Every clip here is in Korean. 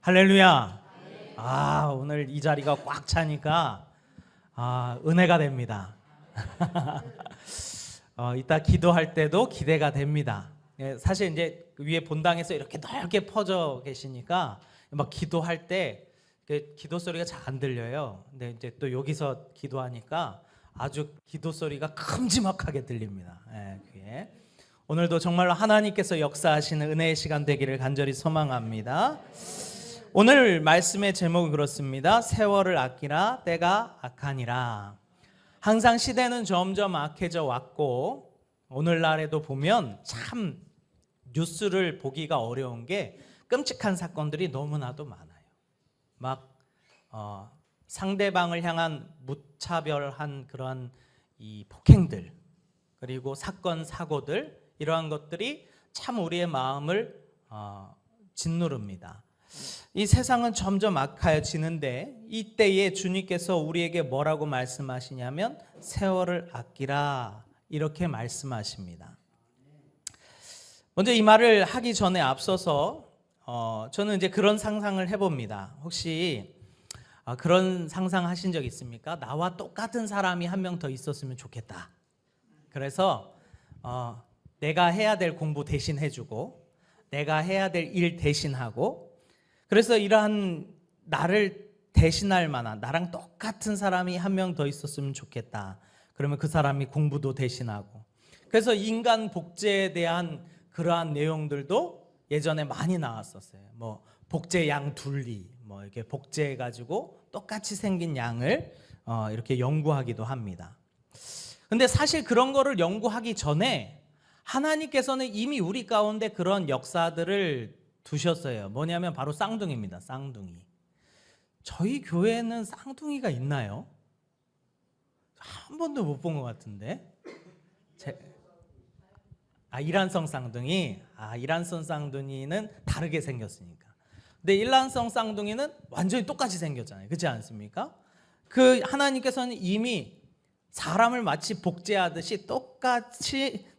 할렐루야. 오늘 이 자리가 꽉 차니까 은혜가 됩니다. 이따 기도할 때도 기대가 됩니다. 사실 이제 위에 본당에서 이렇게 넓게 퍼져 계시니까 막 기도할 때 기도 소리가 잘 안 들려요. 근데 이제 또 여기서 기도하니까 아주 기도 소리가 큼지막하게 들립니다. 그게. 오늘도 정말로 하나님께서 역사하시는 은혜의 시간 되기를 간절히 소망합니다. 오늘 말씀의 제목은 그렇습니다. 세월을 아끼라 때가 악하니라. 항상 시대는 점점 악해져 왔고 오늘날에도 보면 참 뉴스를 보기가 어려운 게 끔찍한 사건들이 너무나도 많아요. 막 상대방을 향한 무차별한 그런 이 폭행들, 그리고 사건 사고들, 이러한 것들이 참 우리의 마음을 짓누릅니다. 이 세상은 점점 악해지는데 이때에 주님께서 우리에게 뭐라고 말씀하시냐면 세월을 아끼라, 이렇게 말씀하십니다. 먼저 이 말을 하기 전에 앞서서 저는 이제 그런 상상을 해봅니다. 혹시 그런 상상하신 적 있습니까? 나와 똑같은 사람이 한 명 더 있었으면 좋겠다. 그래서 내가 해야 될 공부 대신 해주고 내가 해야 될 일 대신하고, 그래서 이러한 나를 대신할 만한 나랑 똑같은 사람이 한 명 더 있었으면 좋겠다. 그러면 그 사람이 공부도 대신하고, 그래서 인간 복제에 대한 그러한 내용들도 예전에 많이 나왔었어요. 뭐 복제 양 둘리, 뭐 이렇게 복제해 가지고 똑같이 생긴 양을 이렇게 연구하기도 합니다. 근데 사실 그런 거를 연구하기 전에 하나님께서는 이미 우리 가운데 그런 역사들을 두셨어요. 뭐냐면 바로 쌍둥이입니다. 쌍둥이. 저희 교회에는 쌍둥이가 있나요? 한 번도 못 본 것 같은데. 이란성 쌍둥이. 이란성 쌍둥이는 다르게 생겼으니까. 근데 일란성 쌍둥이는 완전히 똑같이 생겼잖아요. 그렇지 않습니까? 그 하나님께서는 이미 사람을 마치 복제하듯이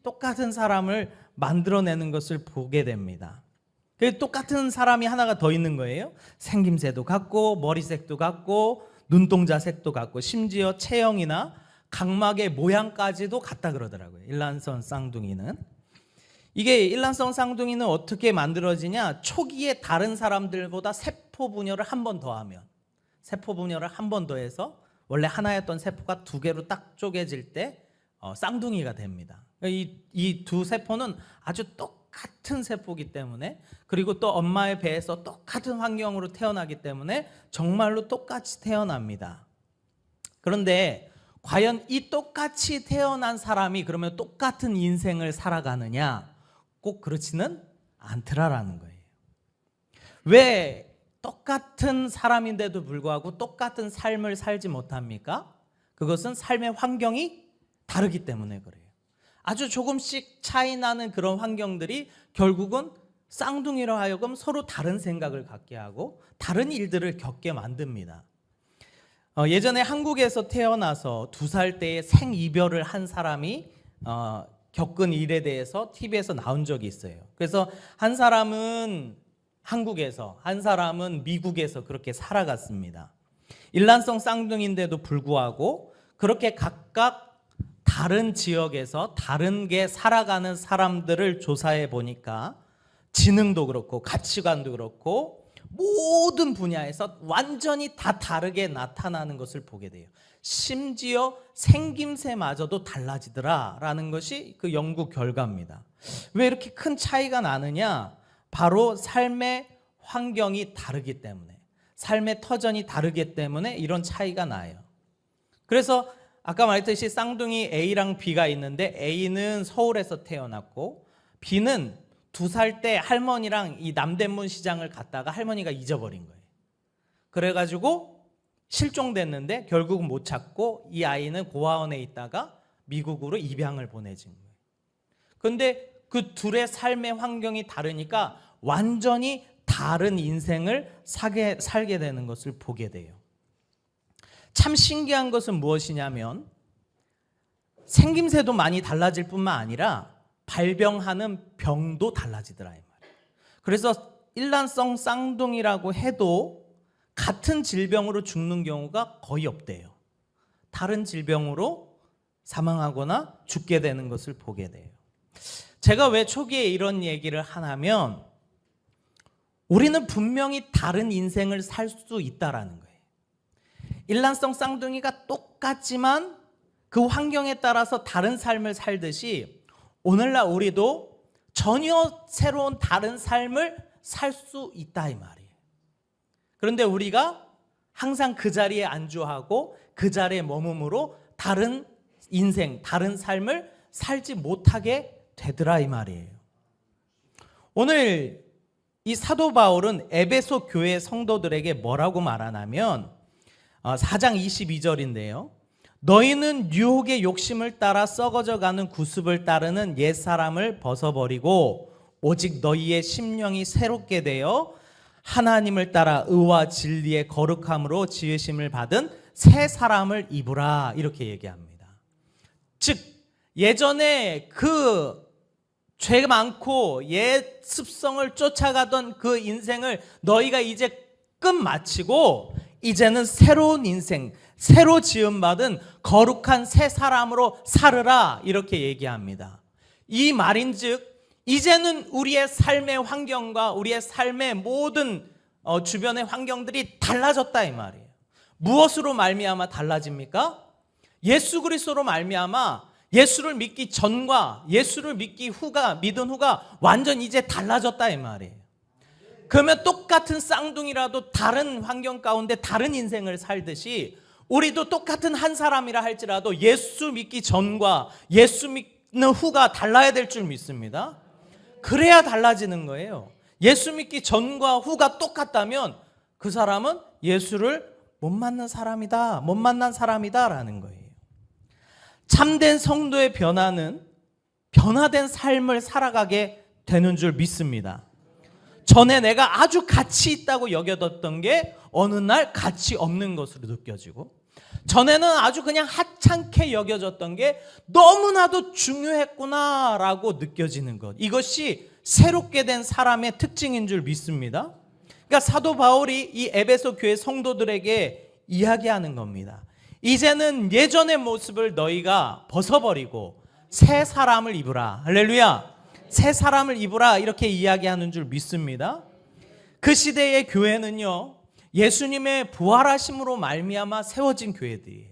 똑같은 사람을 만들어내는 것을 보게 됩니다. 똑같은 사람이 하나가 더 있는 거예요. 생김새도 같고 머리색도 같고 눈동자 색도 같고 심지어 체형이나 각막의 모양까지도 같다 그러더라고요. 일란성 쌍둥이는. 이게 일란성 쌍둥이는 어떻게 만들어지냐? 초기에 다른 사람들보다 세포 분열을 한 번 더 하면, 세포 분열을 한 번 더 해서 원래 하나였던 세포가 두 개로 딱 쪼개질 때 쌍둥이가 됩니다. 이 두 세포는 아주 똑같은 세포이기 때문에, 그리고 또 엄마의 배에서 똑같은 환경으로 태어나기 때문에 정말로 똑같이 태어납니다. 그런데 과연 이 똑같이 태어난 사람이 그러면 똑같은 인생을 살아가느냐? 꼭 그렇지는 않더라라는 거예요. 왜 똑같은 사람인데도 불구하고 똑같은 삶을 살지 못합니까? 그것은 삶의 환경이 다르기 때문에 그래요. 아주 조금씩 차이 나는 그런 환경들이 결국은 쌍둥이로 하여금 서로 다른 생각을 갖게 하고 다른 일들을 겪게 만듭니다. 예전에 한국에서 태어나서 2살 때에 생이별을 한 사람이 겪은 일에 대해서 TV에서 나온 적이 있어요. 그래서 한 사람은 한국에서, 한 사람은 미국에서 그렇게 살아갔습니다. 일란성 쌍둥이인데도 불구하고 그렇게 각각 다른 지역에서 다른 게 살아가는 사람들을 조사해 보니까 지능도 그렇고 가치관도 그렇고 모든 분야에서 완전히 다 다르게 나타나는 것을 보게 돼요. 심지어 생김새마저도 달라지더라라는 것이 그 연구 결과입니다. 왜 이렇게 큰 차이가 나느냐? 바로 삶의 환경이 다르기 때문에, 삶의 터전이 다르기 때문에 이런 차이가 나요. 그래서 아까 말했듯이 쌍둥이 A랑 B가 있는데 A는 서울에서 태어났고 B는 2살 때 할머니랑 이 남대문 시장을 갔다가 할머니가 잊어버린 거예요. 그래가지고 실종됐는데 결국은 못 찾고 이 아이는 고아원에 있다가 미국으로 입양을 보내진 거예요. 그런데 그 둘의 삶의 환경이 다르니까 완전히 다른 인생을 살게 되는 것을 보게 돼요. 참 신기한 것은 무엇이냐면 생김새도 많이 달라질 뿐만 아니라 발병하는 병도 달라지더라 이 말이에요. 그래서 일란성 쌍둥이라고 해도 같은 질병으로 죽는 경우가 거의 없대요. 다른 질병으로 사망하거나 죽게 되는 것을 보게 돼요. 제가 왜 초기에 이런 얘기를 하냐면 우리는 분명히 다른 인생을 살 수 있다라는 거예요. 일란성 쌍둥이가 똑같지만 그 환경에 따라서 다른 삶을 살듯이 오늘날 우리도 전혀 새로운 다른 삶을 살 수 있다 이 말이에요. 그런데 우리가 항상 그 자리에 안주하고 그 자리에 머금으로 다른 인생, 다른 삶을 살지 못하게 되더라 이 말이에요. 오늘 이 사도 바울은 에베소 교회 성도들에게 뭐라고 말하냐면 4장 22절인데요. 너희는 유혹의 욕심을 따라 썩어져가는 구습을 따르는 옛사람을 벗어버리고 오직 너희의 심령이 새롭게 되어 하나님을 따라 의와 진리의 거룩함으로 지으심을 받은 새 사람을 입으라 이렇게 얘기합니다. 즉 예전에 그 죄 많고 옛 습성을 쫓아가던 그 인생을 너희가 이제 끝마치고 이제는 새로운 인생, 새로 지음받은 거룩한 새 사람으로 살으라 이렇게 얘기합니다. 이 말인즉 이제는 우리의 삶의 환경과 우리의 삶의 모든 주변의 환경들이 달라졌다 이 말이에요. 무엇으로 말미암아 달라집니까? 예수 그리스도로 말미암아 예수를 믿기 전과 예수를 믿기 후가 믿은 후가 완전 이제 달라졌다 이 말이에요. 그러면 똑같은 쌍둥이라도 다른 환경 가운데 다른 인생을 살듯이 우리도 똑같은 한 사람이라 할지라도 예수 믿기 전과 예수 믿는 후가 달라야 될 줄 믿습니다. 그래야 달라지는 거예요. 예수 믿기 전과 후가 똑같다면 그 사람은 예수를 못 만난 사람이다라는 거예요. 참된 성도의 변화는 변화된 삶을 살아가게 되는 줄 믿습니다. 전에 내가 아주 가치 있다고 여겨뒀던 게 어느 날 가치 없는 것으로 느껴지고 전에는 아주 그냥 하찮게 여겨졌던 게 너무나도 중요했구나라고 느껴지는 것. 이것이 새롭게 된 사람의 특징인 줄 믿습니다. 그러니까 사도 바울이 이 에베소 교회 성도들에게 이야기하는 겁니다. 이제는 예전의 모습을 너희가 벗어버리고 새 사람을 입으라. 할렐루야. 새 사람을 입으라 이렇게 이야기하는 줄 믿습니다. 그 시대의 교회는요 예수님의 부활하심으로 말미암아 세워진 교회들이에요.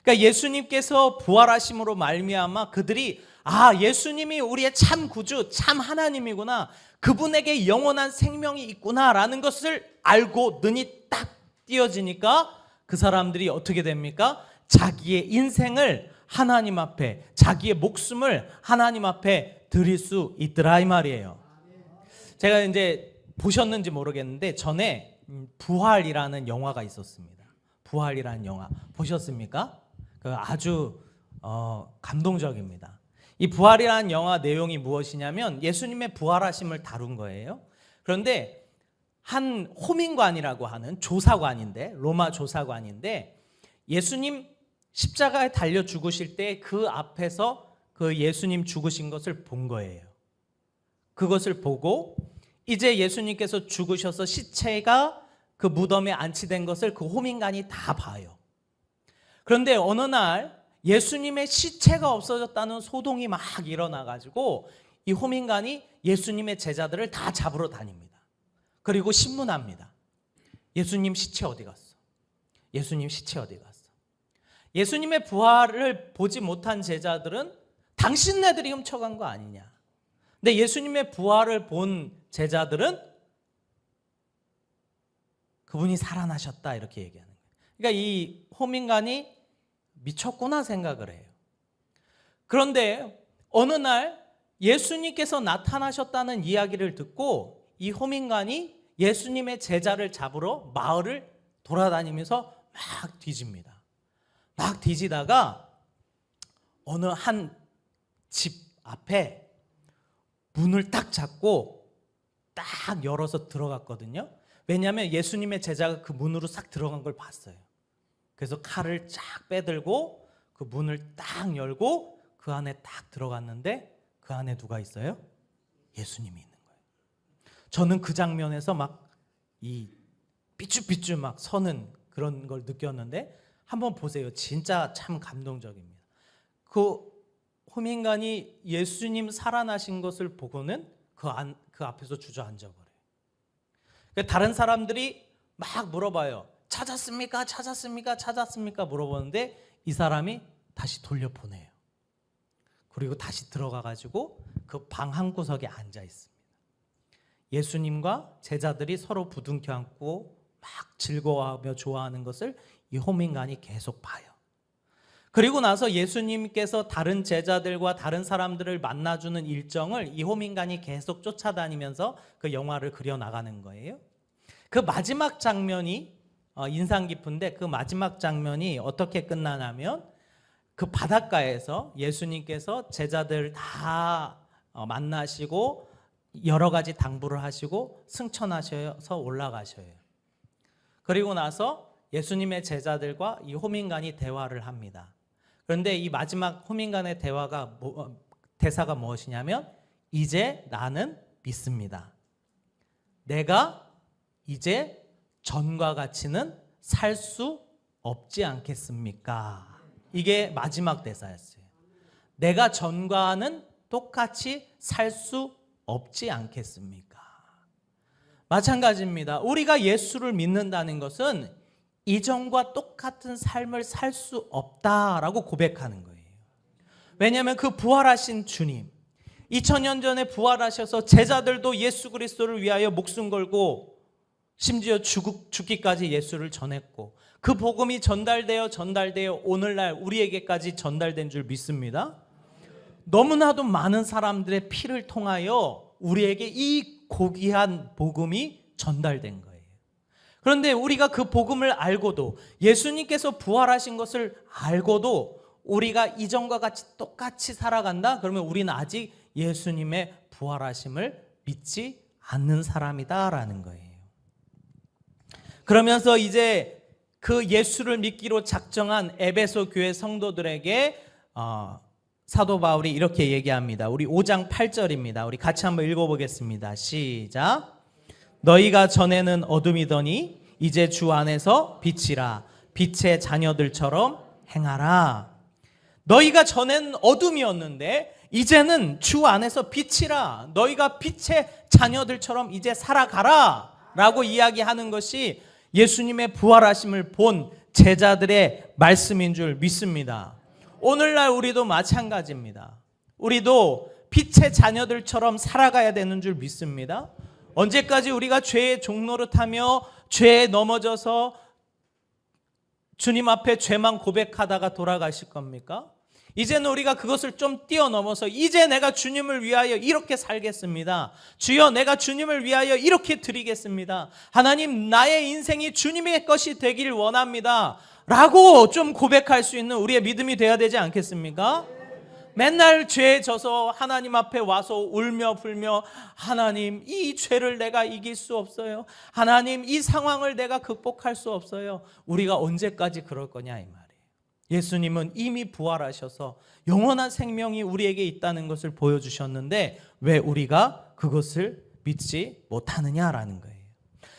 그러니까 예수님께서 부활하심으로 말미암아 그들이 예수님이 우리의 참 구주, 참 하나님이구나, 그분에게 영원한 생명이 있구나라는 것을 알고 눈이 딱 띄어지니까 그 사람들이 어떻게 됩니까? 자기의 인생을 하나님 앞에, 자기의 목숨을 하나님 앞에 드릴 수 있더라 이 말이에요. 제가 이제 보셨는지 모르겠는데 전에 부활이라는 영화가 있었습니다. 부활이라는 영화 보셨습니까? 아주 감동적입니다. 이 부활이라는 영화 내용이 무엇이냐면 예수님의 부활하심을 다룬 거예요. 그런데 한 호민관이라고 하는 조사관인데, 로마 조사관인데 예수님 십자가에 달려 죽으실 때 그 앞에서 그 예수님 죽으신 것을 본 거예요. 그것을 보고 이제 예수님께서 죽으셔서 시체가 그 무덤에 안치된 것을 그 호민관이 다 봐요. 그런데 어느 날 예수님의 시체가 없어졌다는 소동이 막 일어나가지고 이 호민관이 예수님의 제자들을 다 잡으러 다닙니다. 그리고 신문합니다. 예수님 시체 어디 갔어? 예수님 시체 어디 갔어? 예수님의 부활을 보지 못한 제자들은 당신네들이 훔쳐간 거 아니냐. 근데 예수님의 부활을 본 제자들은 그분이 살아나셨다 이렇게 얘기하는 거예요. 그러니까 이 호민관이 미쳤구나 생각을 해요. 그런데 어느 날 예수님께서 나타나셨다는 이야기를 듣고 이 호민관이 예수님의 제자를 잡으러 마을을 돌아다니면서 막 뒤집니다. 막 뒤지다가 어느 한 집 앞에 문을 딱 잡고 딱 열어서 들어갔거든요. 왜냐하면 예수님의 제자가 그 문으로 싹 들어간 걸 봤어요. 그래서 칼을 쫙 빼들고 그 문을 딱 열고 그 안에 딱 들어갔는데 그 안에 누가 있어요? 예수님이 있는 거예요. 저는 그 장면에서 막 이 삐쭈삐쭈 막 서는 그런 걸 느꼈는데 한번 보세요. 진짜 참 감동적입니다. 그 호민간이 예수님 살아나신 것을 보고는 그 앞에서 주저앉아 버려요. 다른 사람들이 막 물어봐요. 찾았습니까? 찾았습니까? 찾았습니까? 물어보는데 이 사람이 다시 돌려보내요. 그리고 다시 들어가 가지고 그 방 한 구석에 앉아 있습니다. 예수님과 제자들이 서로 부둥켜 안고 막 즐거워하며 좋아하는 것을 이 호민간이 계속 봐요. 그리고 나서 예수님께서 다른 제자들과 다른 사람들을 만나주는 일정을 이 호민간이 계속 쫓아다니면서 그 영화를 그려나가는 거예요. 그 마지막 장면이 인상 깊은데, 그 마지막 장면이 어떻게 끝나냐면 그 바닷가에서 예수님께서 제자들 다 만나시고 여러 가지 당부를 하시고 승천하셔서 올라가셔요. 그리고 나서 예수님의 제자들과 이 호민간이 대화를 합니다. 그런데 이 마지막 호민간의 대사가 무엇이냐면, 이제 나는 믿습니다. 내가 이제 전과 같이는 살 수 없지 않겠습니까? 이게 마지막 대사였어요. 내가 전과는 똑같이 살 수 없지 않겠습니까? 마찬가지입니다. 우리가 예수를 믿는다는 것은 이전과 똑같은 삶을 살 수 없다라고 고백하는 거예요. 왜냐하면 그 부활하신 주님, 2000년 전에 부활하셔서 제자들도 예수 그리스도를 위하여 목숨 걸고 심지어 죽기까지 예수를 전했고, 그 복음이 전달되어 오늘날 우리에게까지 전달된 줄 믿습니다. 너무나도 많은 사람들의 피를 통하여 우리에게 이 고귀한 복음이 전달된 거예요. 그런데 우리가 그 복음을 알고도, 예수님께서 부활하신 것을 알고도 우리가 이전과 같이 똑같이 살아간다? 그러면 우리는 아직 예수님의 부활하심을 믿지 않는 사람이다라는 거예요. 그러면서 이제 그 예수를 믿기로 작정한 에베소 교회 성도들에게 사도 바울이 이렇게 얘기합니다. 우리 5장 8절입니다. 우리 같이 한번 읽어보겠습니다. 시작. 너희가 전에는 어둠이더니 이제 주 안에서 빛이라. 빛의 자녀들처럼 행하라. 너희가 전에는 어둠이었는데 이제는 주 안에서 빛이라. 너희가 빛의 자녀들처럼 이제 살아가라 라고 이야기하는 것이 예수님의 부활하심을 본 제자들의 말씀인 줄 믿습니다. 오늘날 우리도 마찬가지입니다. 우리도 빛의 자녀들처럼 살아가야 되는 줄 믿습니다. 언제까지 우리가 죄의 종노릇하며 죄에 넘어져서 주님 앞에 죄만 고백하다가 돌아가실 겁니까? 이제는 우리가 그것을 좀 뛰어넘어서 이제 내가 주님을 위하여 이렇게 살겠습니다. 주여, 내가 주님을 위하여 이렇게 드리겠습니다. 하나님, 나의 인생이 주님의 것이 되길 원합니다 라고 좀 고백할 수 있는 우리의 믿음이 되어야 되지 않겠습니까? 맨날 죄에 져서 하나님 앞에 와서 울며 불며, 하나님, 이 죄를 내가 이길 수 없어요. 하나님, 이 상황을 내가 극복할 수 없어요. 우리가 언제까지 그럴 거냐 이 말이에요. 예수님은 이미 부활하셔서 영원한 생명이 우리에게 있다는 것을 보여주셨는데 왜 우리가 그것을 믿지 못하느냐라는 거예요.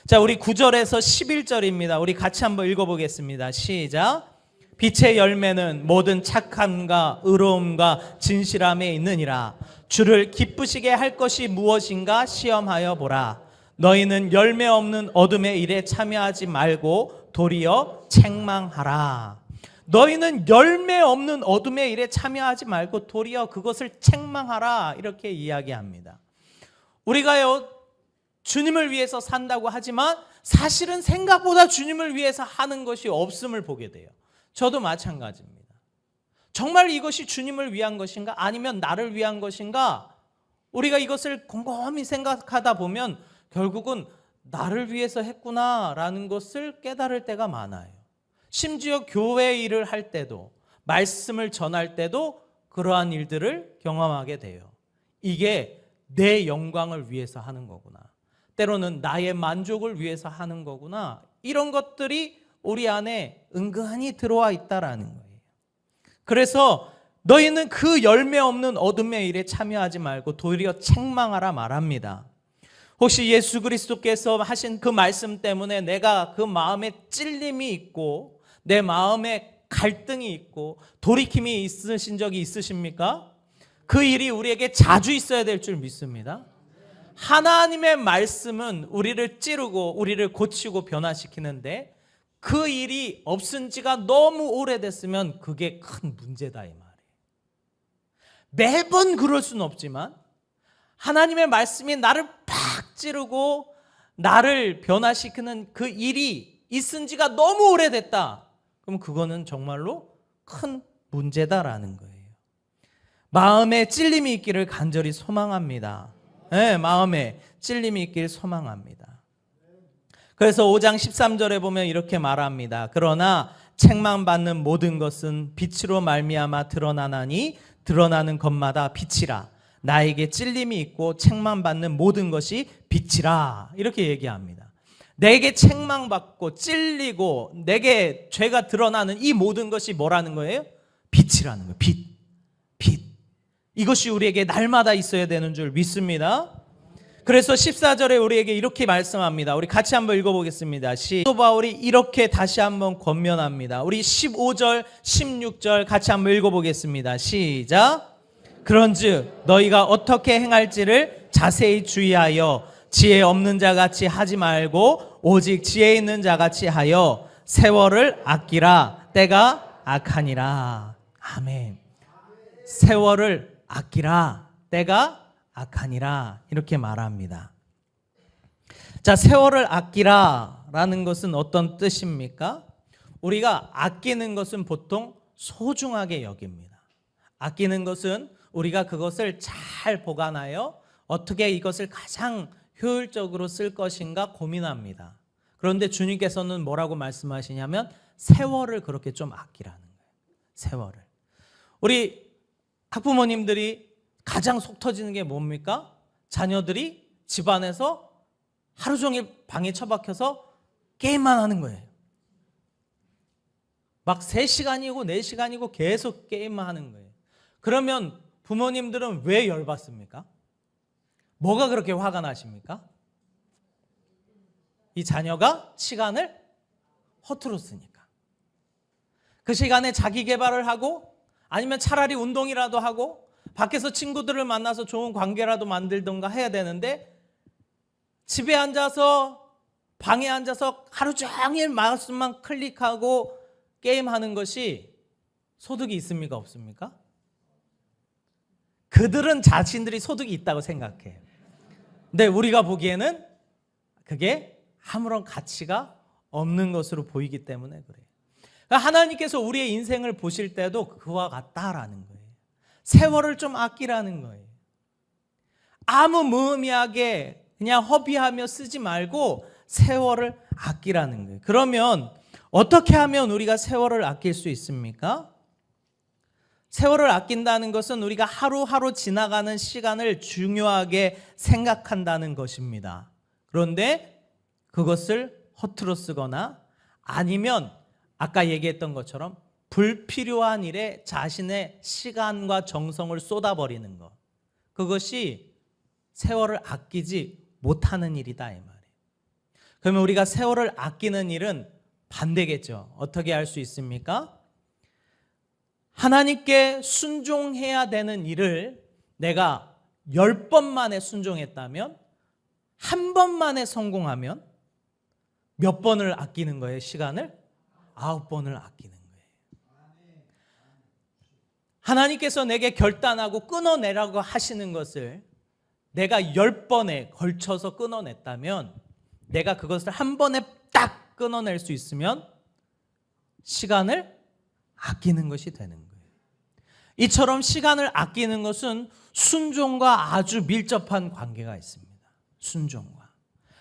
자, 우리 9절에서 11절입니다. 우리 같이 한번 읽어보겠습니다. 시작. 빛의 열매는 모든 착함과 의로움과 진실함에 있느니라. 주를 기쁘시게 할 것이 무엇인가 시험하여 보라. 너희는 열매 없는 어둠의 일에 참여하지 말고 도리어 책망하라. 너희는 열매 없는 어둠의 일에 참여하지 말고 도리어 그것을 책망하라. 이렇게 이야기합니다. 우리가요, 주님을 위해서 산다고 하지만 사실은 생각보다 주님을 위해서 하는 것이 없음을 보게 돼요. 저도 마찬가지입니다. 정말 이것이 주님을 위한 것인가? 아니면 나를 위한 것인가? 우리가 이것을 곰곰이 생각하다 보면 결국은 나를 위해서 했구나라는 것을 깨달을 때가 많아요. 심지어 교회 일을 할 때도, 말씀을 전할 때도 그러한 일들을 경험하게 돼요. 이게 내 영광을 위해서 하는 거구나. 때로는 나의 만족을 위해서 하는 거구나. 이런 것들이 우리 안에 은근히 들어와 있다라는 거예요. 그래서 너희는 그 열매 없는 어둠의 일에 참여하지 말고 도리어 책망하라 말합니다. 혹시 예수 그리스도께서 하신 그 말씀 때문에 내가 그 마음에 찔림이 있고 내 마음에 갈등이 있고 돌이킴이 있으신 적이 있으십니까? 그 일이 우리에게 자주 있어야 될 줄 믿습니다. 하나님의 말씀은 우리를 찌르고 우리를 고치고 변화시키는데 그 일이 없은 지가 너무 오래됐으면 그게 큰 문제다 이 말이에요. 매번 그럴 수는 없지만 하나님의 말씀이 나를 팍 찌르고 나를 변화시키는 그 일이 있은 지가 너무 오래됐다. 그럼 그거는 정말로 큰 문제다라는 거예요. 마음에 찔림이 있기를 간절히 소망합니다. 네, 마음에 찔림이 있기를 소망합니다. 그래서 5장 13절에 보면 이렇게 말합니다. 그러나 책망받는 모든 것은 빛으로 말미암아 드러나나니 드러나는 것마다 빛이라. 나에게 찔림이 있고 책망받는 모든 것이 빛이라. 이렇게 얘기합니다. 내게 책망받고 찔리고 내게 죄가 드러나는 이 모든 것이 뭐라는 거예요? 빛이라는 거예요. 빛. 이것이 우리에게 날마다 있어야 되는 줄 믿습니다. 그래서 14절에 우리에게 이렇게 말씀합니다. 우리 같이 한번 읽어보겠습니다. 사도 바울이 이렇게 다시 한번 권면합니다. 우리 15절, 16절 같이 한번 읽어보겠습니다. 시작. 그런즉 너희가 어떻게 행할지를 자세히 주의하여 지혜 없는 자같이 하지 말고 오직 지혜 있는 자같이 하여 세월을 아끼라. 때가 악하니라. 아멘. 세월을 아끼라. 때가 악하니라. 이렇게 말합니다. 자, 세월을 아끼라라는 것은 어떤 뜻입니까? 우리가 아끼는 것은 보통 소중하게 여깁니다. 아끼는 것은 우리가 그것을 잘 보관하여 어떻게 이것을 가장 효율적으로 쓸 것인가 고민합니다. 그런데 주님께서는 뭐라고 말씀하시냐면 세월을 그렇게 좀 아끼라는 거예요. 세월을. 우리 학부모님들이 가장 속 터지는 게 뭡니까? 자녀들이 집안에서 하루 종일 방에 처박혀서 게임만 하는 거예요. 막 3시간이고 4시간이고 계속 게임만 하는 거예요. 그러면 부모님들은 왜 열받습니까? 뭐가 그렇게 화가 나십니까? 이 자녀가 시간을 허투루 쓰니까. 그 시간에 자기 개발을 하고 아니면 차라리 운동이라도 하고 밖에서 친구들을 만나서 좋은 관계라도 만들던가 해야 되는데 집에 앉아서 방에 앉아서 하루 종일 마우스만 클릭하고 게임하는 것이 소득이 있습니까? 없습니까? 그들은 자신들이 소득이 있다고 생각해요. 근데 우리가 보기에는 그게 아무런 가치가 없는 것으로 보이기 때문에 그래요. 하나님께서 우리의 인생을 보실 때도 그와 같다라는 거예요. 세월을 좀 아끼라는 거예요. 아무 무의미하게 그냥 허비하며 쓰지 말고 세월을 아끼라는 거예요. 그러면 어떻게 하면 우리가 세월을 아낄 수 있습니까? 세월을 아낀다는 것은 우리가 하루하루 지나가는 시간을 중요하게 생각한다는 것입니다. 그런데 그것을 허투루 쓰거나 아니면 아까 얘기했던 것처럼 불필요한 일에 자신의 시간과 정성을 쏟아버리는 것, 그것이 세월을 아끼지 못하는 일이다 이 말이에요. 그러면 우리가 세월을 아끼는 일은 반대겠죠. 어떻게 할 수 있습니까? 하나님께 순종해야 되는 일을 내가 10번 만에 순종했다면 한 번 만에 성공하면 몇 번을 아끼는 거예요? 시간을? 9번을 아끼는 거예요. 하나님께서 내게 결단하고 끊어내라고 하시는 것을 내가 10번에 걸쳐서 끊어냈다면 내가 그것을 한 번에 딱 끊어낼 수 있으면 시간을 아끼는 것이 되는 거예요. 이처럼 시간을 아끼는 것은 순종과 아주 밀접한 관계가 있습니다. 순종과.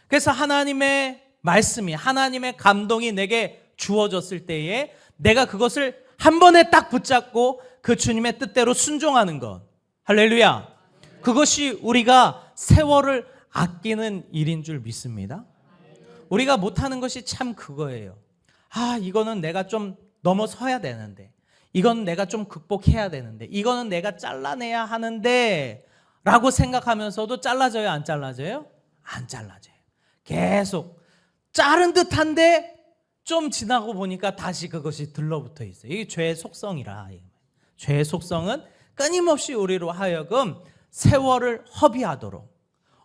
그래서 하나님의 말씀이, 하나님의 감동이 내게 주어졌을 때에 내가 그것을 한 번에 딱 붙잡고 그 주님의 뜻대로 순종하는 것. 할렐루야. 그것이 우리가 세월을 아끼는 일인 줄 믿습니다. 우리가 못하는 것이 참 그거예요. 이거는 내가 좀 넘어서야 되는데, 이건 내가 좀 극복해야 되는데, 이거는 내가 잘라내야 하는데 라고 생각하면서도 잘라져요? 안 잘라져요? 안 잘라져요. 계속 자른 듯한데 좀 지나고 보니까 다시 그것이 들러붙어 있어요. 이게 죄의 속성이라. 죄의 속성은 끊임없이 우리로 하여금 세월을 허비하도록,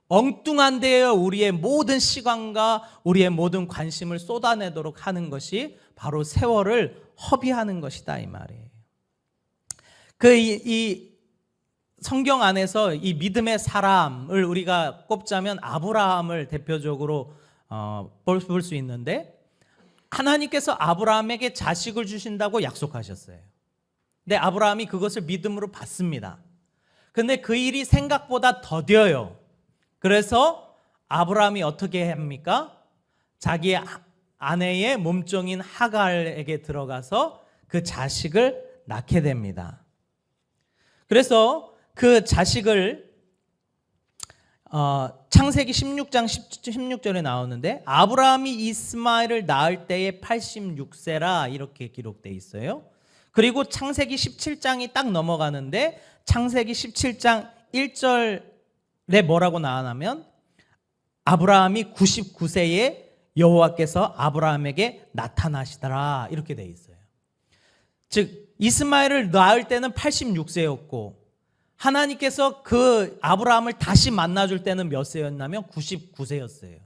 엉뚱한 데에 우리의 모든 시간과 우리의 모든 관심을 쏟아내도록 하는 것이 바로 세월을 허비하는 것이다 이 말이에요. 이 성경 안에서 이 믿음의 사람을 우리가 꼽자면 아브라함을 대표적으로 볼 수 있는데, 하나님께서 아브라함에게 자식을 주신다고 약속하셨어요. 근데 아브라함이 그것을 믿음으로 받습니다. 근데 그 일이 생각보다 더뎌요. 그래서 아브라함이 어떻게 합니까? 자기 아내의 몸종인 하갈에게 들어가서 그 자식을 낳게 됩니다. 그래서 그 자식을 창세기 16장 16절에 나오는데, 아브라함이 이스마엘을 낳을 때에 86세라 이렇게 기록되어 있어요. 그리고 창세기 17장이 딱 넘어가는데 창세기 17장 1절에 뭐라고 나오냐면, 아브라함이 99세에 여호와께서 아브라함에게 나타나시더라 이렇게 되어 있어요. 즉 이스마엘을 낳을 때는 86세였고 하나님께서 그 아브라함을 다시 만나줄 때는 몇 세였냐면 99세였어요.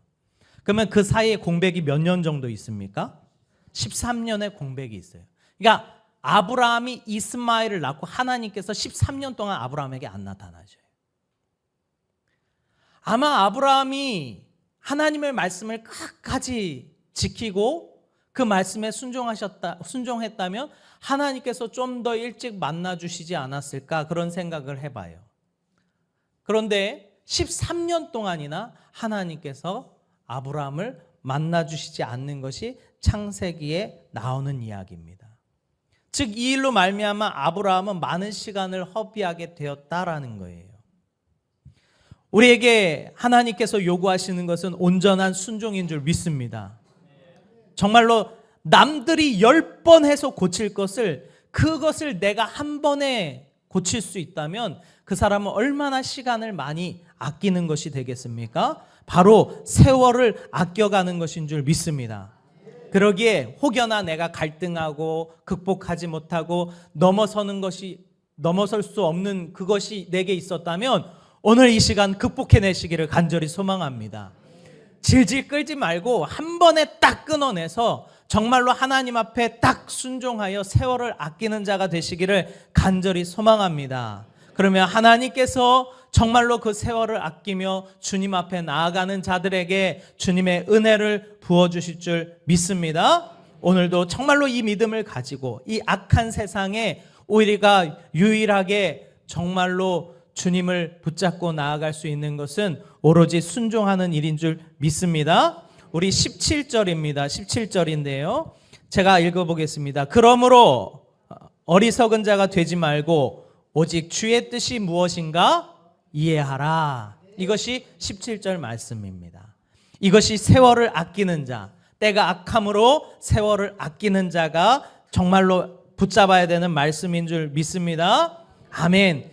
그러면 그 사이에 공백이 몇 년 정도 있습니까? 13년의 공백이 있어요. 그러니까 아브라함이 이스마엘을 낳고 하나님께서 13년 동안 아브라함에게 안 나타나셔요. 아마 아브라함이 하나님의 말씀을 끝까지 지키고 그 말씀에 순종했다면 하나님께서 좀 더 일찍 만나주시지 않았을까, 그런 생각을 해봐요. 그런데 13년 동안이나 하나님께서 아브라함을 만나주시지 않는 것이 창세기에 나오는 이야기입니다. 즉 이 일로 말미암아 아브라함은 많은 시간을 허비하게 되었다라는 거예요. 우리에게 하나님께서 요구하시는 것은 온전한 순종인 줄 믿습니다. 정말로 남들이 10번 해서 고칠 것을, 그것을 내가 한 번에 고칠 수 있다면 그 사람은 얼마나 시간을 많이 아끼는 것이 되겠습니까? 바로 세월을 아껴가는 것인 줄 믿습니다. 그러기에 혹여나 내가 갈등하고 극복하지 못하고 넘어설 수 없는 그것이 내게 있었다면 오늘 이 시간 극복해내시기를 간절히 소망합니다. 질질 끌지 말고 한 번에 딱 끊어내서 정말로 하나님 앞에 딱 순종하여 세월을 아끼는 자가 되시기를 간절히 소망합니다. 그러면 하나님께서 정말로 그 세월을 아끼며 주님 앞에 나아가는 자들에게 주님의 은혜를 부어주실 줄 믿습니다. 오늘도 정말로 이 믿음을 가지고 이 악한 세상에 우리가 유일하게 정말로 주님을 붙잡고 나아갈 수 있는 것은 오로지 순종하는 일인 줄 믿습니다. 우리 17절입니다. 17절인데요. 제가 읽어보겠습니다. 그러므로 어리석은 자가 되지 말고 오직 주의 뜻이 무엇인가 이해하라. 이것이 17절 말씀입니다. 이것이 세월을 아끼는 자, 때가 악함으로 세월을 아끼는 자가 정말로 붙잡아야 되는 말씀인 줄 믿습니다. 아멘.